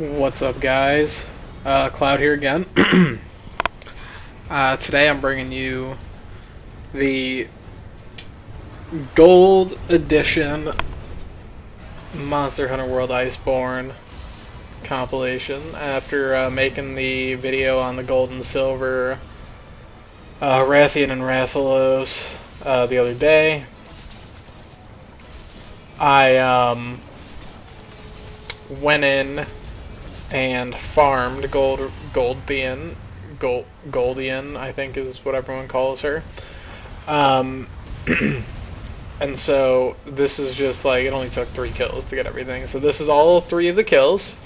What's up, guys? Cloud here again. Today I'm bringing you the Gold Edition Monster Hunter World Iceborne compilation. After making the video on the Gold and Silver Rathian and Rathalos the other day, I went in and farmed Goldian, I think is what everyone calls her. And so this is just like, it only took 3 kills to get everything. So this is all 3 of the kills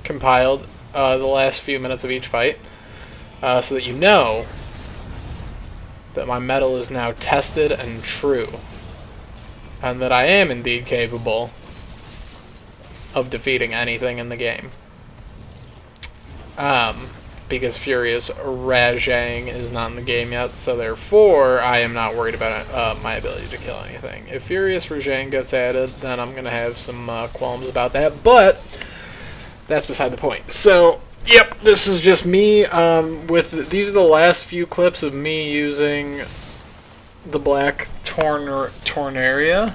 compiled the last few minutes of each fight, so that you know that my metal is now tested and true, and that I am indeed capable of defeating anything in the game. Because Furious Rajang is not in the game yet, so therefore I am not worried about my ability to kill anything. If Furious Rajang gets added, then I'm going to have some qualms about that, but that's beside the point. So, yep, this is just me. These are the last few clips of me using the black Tornaria.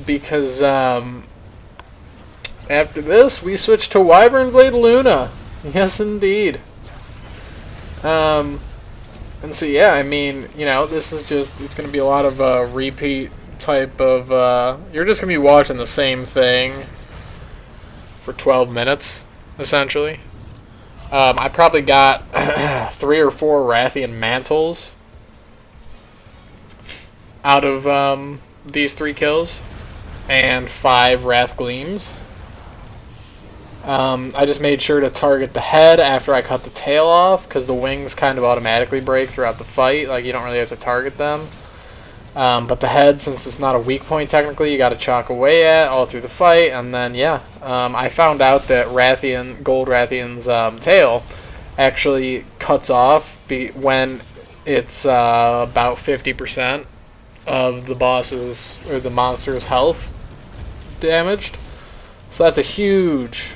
Because after this, we switch to Wyvern Blade Luna. Yes, indeed. And so, yeah, I mean, you know, this is just, it's going to be a lot of repeat type of, you're just going to be watching the same thing for 12 minutes, essentially. I probably got 3 or 4 Rathian mantles out of these 3 kills, and 5 Wrath Gleams. I just made sure to target the head after I cut the tail off, because the wings kind of automatically break throughout the fight. Like, you don't really have to target them. But the head, since it's not a weak point technically, you got to chalk away at all through the fight. And then, yeah, I found out that Gold Rathian's tail actually cuts off when it's about 50% of the boss's or the monster's health damaged. So that's a huge,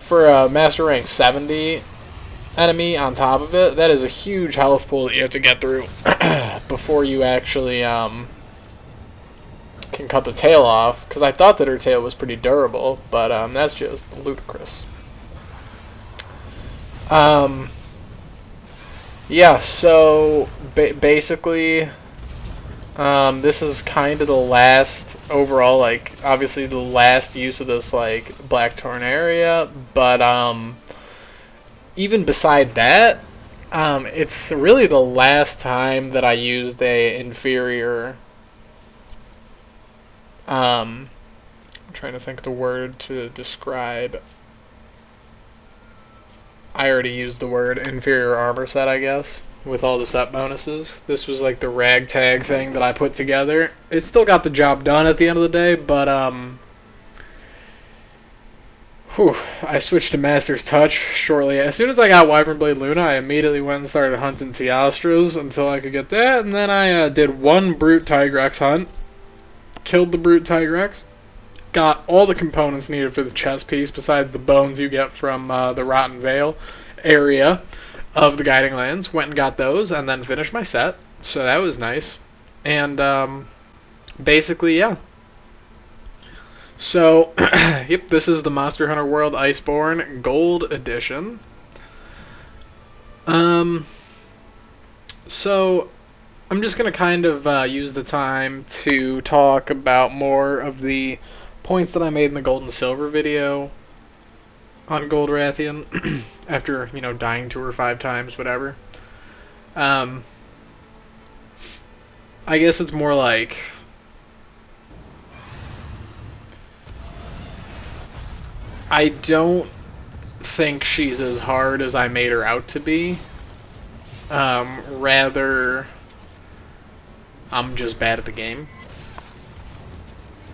for a Master Rank 70 enemy on top of it, that is a huge health pool that you have to get through before you actually can cut the tail off, because I thought that her tail was pretty durable, but that's just ludicrous. Yeah, so basically this is kind of the last overall, like, obviously the last use of this, like, Black Tornaria, but even beside that, it's really the last time that I used a inferior, I'm trying to think of the word to describe, I already used the word inferior armor set, I guess, with all the set bonuses. This was like the ragtag thing that I put together. It still got the job done at the end of the day, but I switched to Master's Touch shortly. As soon as I got Wyvern Blade Luna, I immediately went and started hunting Teostros until I could get that, and then I did 1 Brute Tigrex hunt, killed the Brute Tigrex, got all the components needed for the chest piece besides the bones you get from the Rotten Vale area of the Guiding Lands, went and got those, and then finished my set, so that was nice. And basically, yeah. So, yep, this is the Monster Hunter World Iceborne Gold Edition. So, I'm just going to kind of use the time to talk about more of the points that I made in the Gold and Silver video on Gold Rathian after, you know, dying to her 5 times, whatever. I guess it's more like, I don't think she's as hard as I made her out to be. Rather, I'm just bad at the game.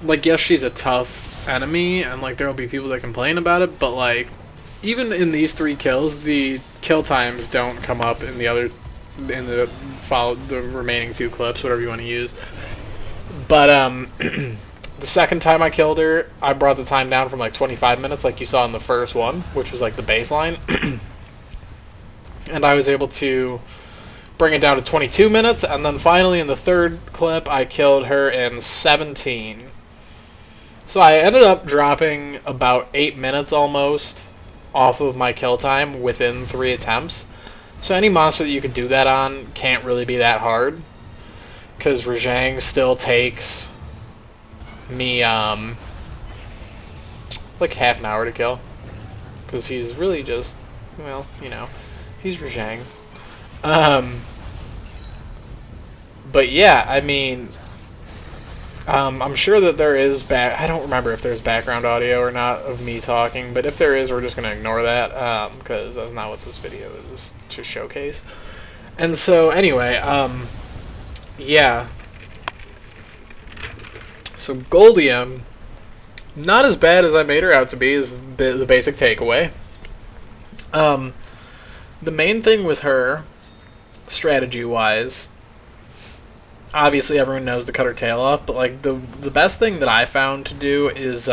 Like, yes, she's a tough enemy, and like there'll be people that complain about it, but like, even in these 3 kills, the kill times don't come up in the remaining 2 clips, whatever you want to use. But The second time I killed her, I brought the time down from like 25 minutes, like you saw in the first one, which was like the baseline. And I was able to bring it down to 22 minutes, and then finally in the third clip, I killed her in 17. So I ended up dropping about 8 minutes almost off of my kill time within 3 attempts. So any monster that you can do that on can't really be that hard, because Rathian still takes me like half an hour to kill, because he's really just, well, you know, he's Rathian. But yeah, I mean, I'm sure that there is I don't remember if there's background audio or not of me talking, but if there is, we're just gonna ignore that, because that's not what this video is to showcase. And so anyway, yeah. So Goldium, not as bad as I made her out to be, is the basic takeaway. The main thing with her, strategy-wise, obviously everyone knows to cut her tail off, but like the best thing that I found to do is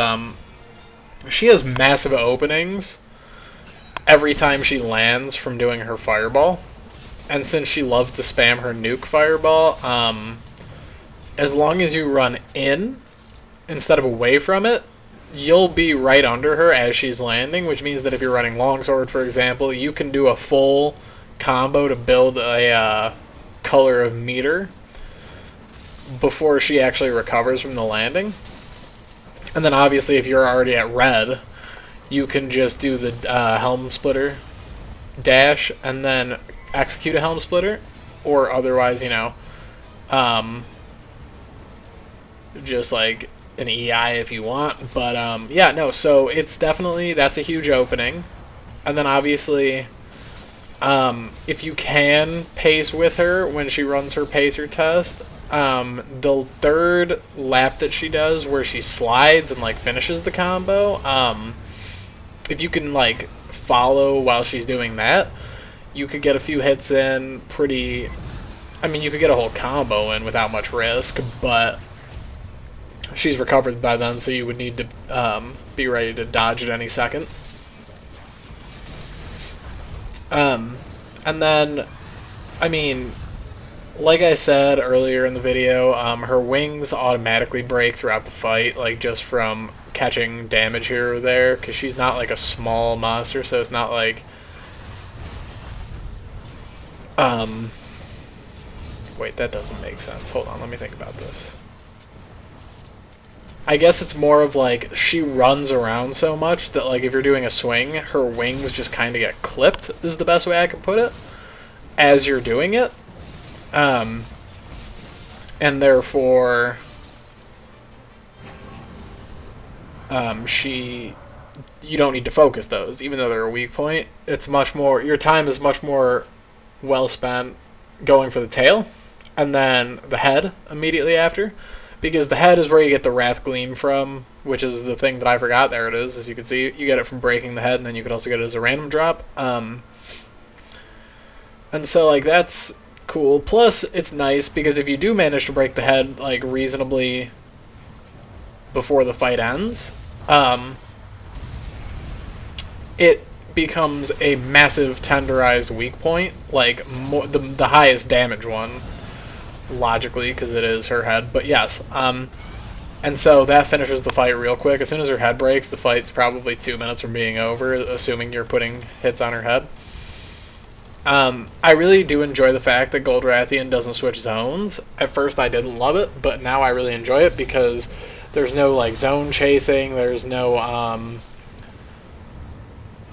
she has massive openings every time she lands from doing her fireball. And since she loves to spam her nuke fireball, as long as you run in instead of away from it, you'll be right under her as she's landing, which means that if you're running longsword, for example, you can do a full combo to build a color of meter before she actually recovers from the landing. And then obviously if you're already at red, you can just do the helm splitter dash and then execute a helm splitter, or otherwise, you know, just like an EI if you want. But yeah, no, so it's definitely, that's a huge opening. And then obviously if you can pace with her when she runs her pacer test, the third lap that she does where she slides and like finishes the combo, if you can like follow while she's doing that, you could get a few hits in pretty, I mean, you could get a whole combo in without much risk, but she's recovered by then, so you would need to be ready to dodge at any second. And then, I mean, like I said earlier in the video, her wings automatically break throughout the fight, like just from catching damage here or there, because she's not like a small monster, so it's not like, wait, that doesn't make sense. Hold on, let me think about this. I guess it's more of like she runs around so much that like if you're doing a swing, her wings just kind of get clipped, is the best way I can put it, as you're doing it. And therefore, you don't need to focus those, even though they're a weak point. It's much more, your time is much more well spent going for the tail, and then the head immediately after, because the head is where you get the Wrath Gleam from, which is the thing that I forgot. There it is, as you can see. You get it from breaking the head, and then you could also get it as a random drop. And so, like, that's cool. Plus, it's nice, because if you do manage to break the head, like, reasonably before the fight ends, it becomes a massive tenderized weak point, like, the highest damage one, logically, because it is her head, but yes. And so that finishes the fight real quick. As soon as her head breaks, the fight's probably 2 minutes from being over, assuming you're putting hits on her head. I really do enjoy the fact that Gold Rathian doesn't switch zones. At first I didn't love it, but now I really enjoy it because there's no like zone chasing, there's no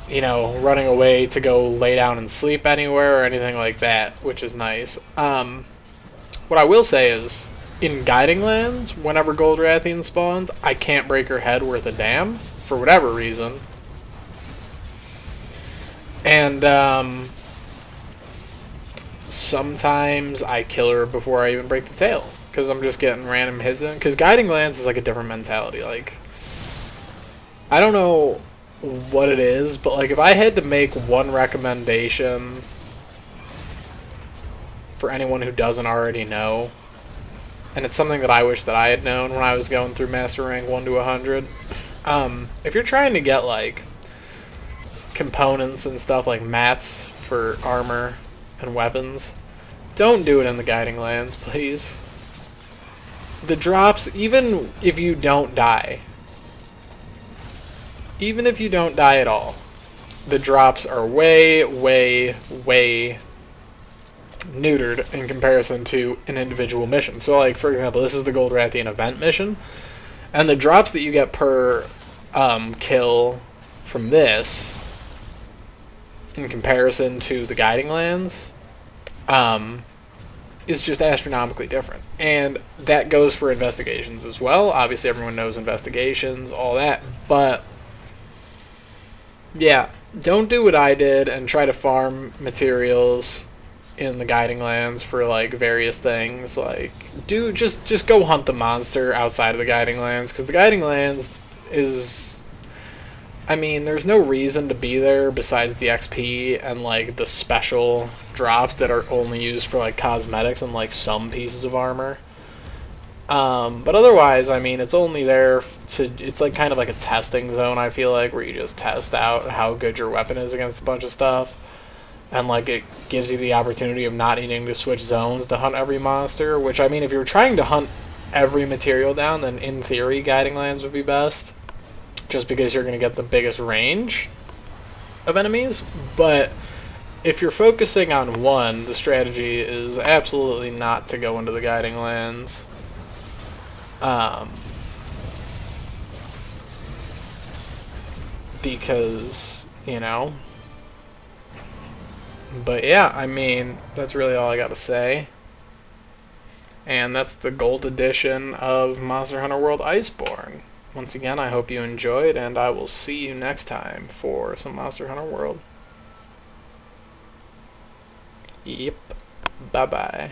you know, running away to go lay down and sleep anywhere or anything like that, which is nice. What I will say is, in Guiding Lands, whenever Gold Rathian spawns, I can't break her head worth a damn, for whatever reason. And sometimes I kill her before I even break the tail, because I'm just getting random hits in. Because Guiding Lands is like a different mentality. Like, I don't know what it is, but like if I had to make one recommendation for anyone who doesn't already know, and it's something that I wish that I had known when I was going through Master Rank 1 to 100. If you're trying to get like components and stuff like mats for armor and weapons, don't do it in the Guiding Lands, please. The drops, even if you don't die at all, the drops are way, way, way neutered in comparison to an individual mission. So, like, for example, this is the Gold Rathian event mission, and the drops that you get per kill from this, in comparison to the Guiding Lands, is just astronomically different. And that goes for investigations as well. Obviously, everyone knows investigations, all that, but yeah, don't do what I did and try to farm materials in the Guiding Lands for like various things. Like, just go hunt the monster outside of the Guiding Lands, because the Guiding Lands is, I mean, there's no reason to be there besides the XP and like the special drops that are only used for like cosmetics and like some pieces of armor. But otherwise, I mean, it's only there to, it's like kind of like a testing zone, I feel like, where you just test out how good your weapon is against a bunch of stuff. And like it gives you the opportunity of not needing to switch zones to hunt every monster, which, I mean, if you're trying to hunt every material down, then in theory Guiding Lands would be best, just because you're going to get the biggest range of enemies. But if you're focusing on one, the strategy is absolutely not to go into the Guiding Lands. Because, you know. But yeah, I mean, that's really all I got to say. And that's the gold edition of Monster Hunter World Iceborne. Once again, I hope you enjoyed, and I will see you next time for some Monster Hunter World. Yep. Bye-bye.